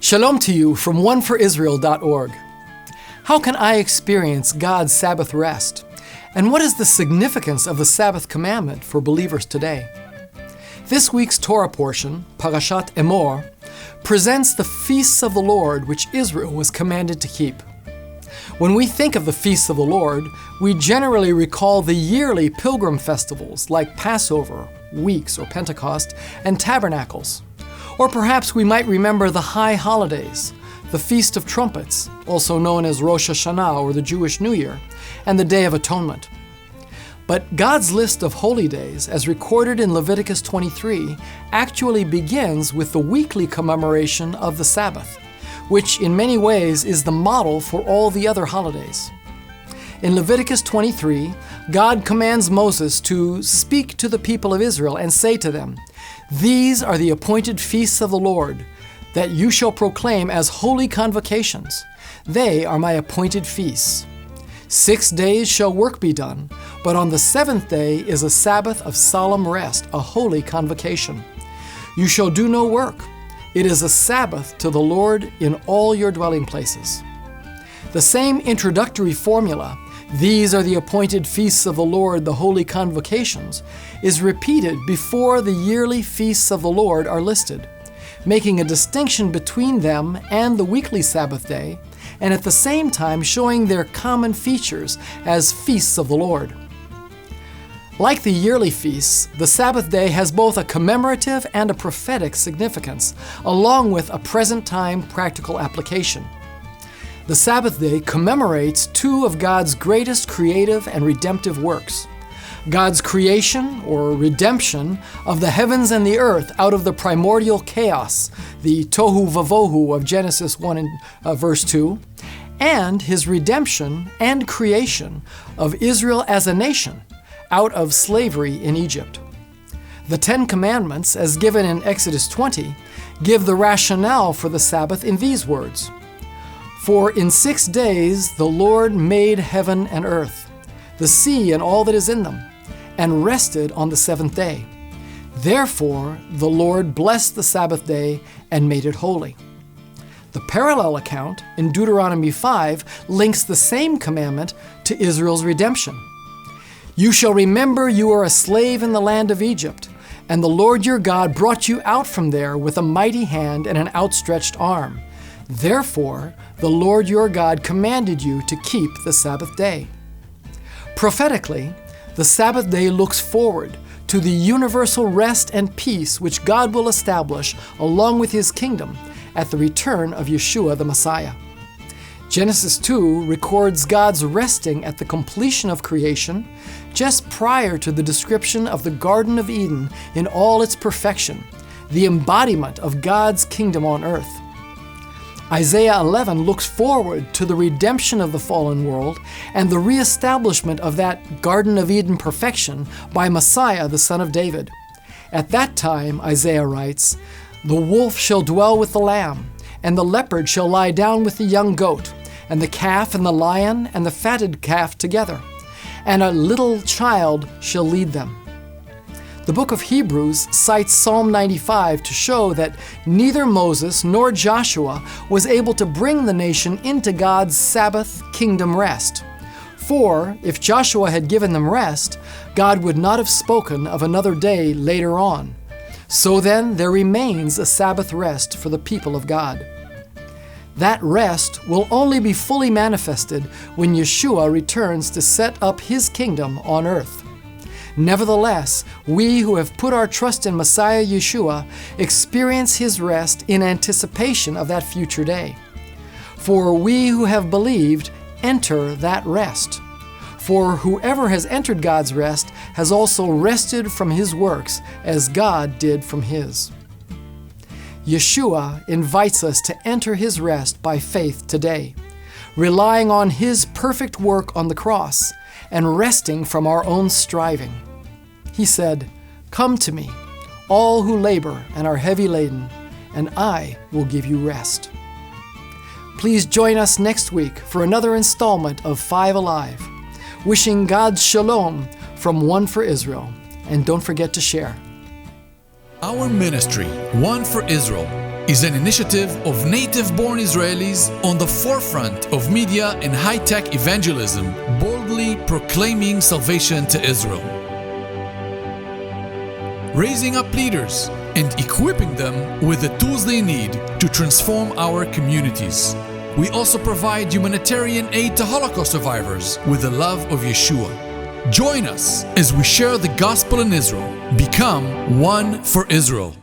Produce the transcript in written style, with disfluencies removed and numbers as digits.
Shalom to you from oneforisrael.org. How can I experience God's Sabbath rest? And what is the significance of the Sabbath commandment for believers today? This week's Torah portion, Parashat Emor, presents the feasts of the Lord which Israel was commanded to keep. When we think of the feasts of the Lord, we generally recall the yearly Pilgrim Festivals like Passover, Weeks or Pentecost, and Tabernacles. Or perhaps we might remember the high holidays, the Feast of Trumpets, also known as Rosh Hashanah or the Jewish New Year, and the Day of Atonement. But God's list of holy days, as recorded in Leviticus 23, actually begins with the weekly commemoration of the Sabbath, which in many ways is the model for all the other holidays. In Leviticus 23, God commands Moses to speak to the people of Israel and say to them, "These are the appointed feasts of the Lord, that you shall proclaim as holy convocations. They are my appointed feasts. 6 days shall work be done, but on the seventh day is a Sabbath of solemn rest, a holy convocation. You shall do no work. It is a Sabbath to the Lord in all your dwelling places." The same introductory formula, "These are the appointed feasts of the Lord, the holy convocations," is repeated before the yearly feasts of the Lord are listed, making a distinction between them and the weekly Sabbath day, and at the same time showing their common features as feasts of the Lord. Like the yearly feasts, the Sabbath day has both a commemorative and a prophetic significance, along with a present-time practical application. The Sabbath day commemorates two of God's greatest creative and redemptive works: God's creation, or redemption, of the heavens and the earth out of the primordial chaos, the tohu vavohu of Genesis 1 and verse 2, and His redemption and creation of Israel as a nation out of slavery in Egypt. The Ten Commandments, as given in Exodus 20, give the rationale for the Sabbath in these words: "For in 6 days the Lord made heaven and earth, the sea and all that is in them, and rested on the seventh day. Therefore the Lord blessed the Sabbath day and made it holy." The parallel account in Deuteronomy 5 links the same commandment to Israel's redemption. "You shall remember you are a slave in the land of Egypt, and the Lord your God brought you out from there with a mighty hand and an outstretched arm. Therefore, the Lord your God commanded you to keep the Sabbath day." Prophetically, the Sabbath day looks forward to the universal rest and peace which God will establish along with His kingdom at the return of Yeshua the Messiah. Genesis 2 records God's resting at the completion of creation just prior to the description of the Garden of Eden in all its perfection, the embodiment of God's kingdom on earth. Isaiah 11 looks forward to the redemption of the fallen world and the reestablishment of that Garden of Eden perfection by Messiah, the Son of David. At that time, Isaiah writes, "The wolf shall dwell with the lamb, and the leopard shall lie down with the young goat, and the calf and the lion and the fatted calf together, and a little child shall lead them." The book of Hebrews cites Psalm 95 to show that neither Moses nor Joshua was able to bring the nation into God's Sabbath kingdom rest. For if Joshua had given them rest, God would not have spoken of another day later on. So then there remains a Sabbath rest for the people of God. That rest will only be fully manifested when Yeshua returns to set up His kingdom on earth. Nevertheless, we who have put our trust in Messiah Yeshua experience His rest in anticipation of that future day. For we who have believed enter that rest. For whoever has entered God's rest has also rested from his works as God did from His. Yeshua invites us to enter His rest by faith today, relying on His perfect work on the cross and resting from our own striving. He said, "Come to me, all who labor and are heavy laden, and I will give you rest." Please join us next week for another installment of 5 Alive. Wishing God's shalom from One for Israel, and don't forget to share. Our ministry, One for Israel, is an initiative of native-born Israelis on the forefront of media and high-tech evangelism, boldly proclaiming salvation to Israel. Raising up leaders and equipping them with the tools they need to transform our communities. We also provide humanitarian aid to Holocaust survivors with the love of Yeshua. Join us as we share the gospel in Israel. Become one for Israel.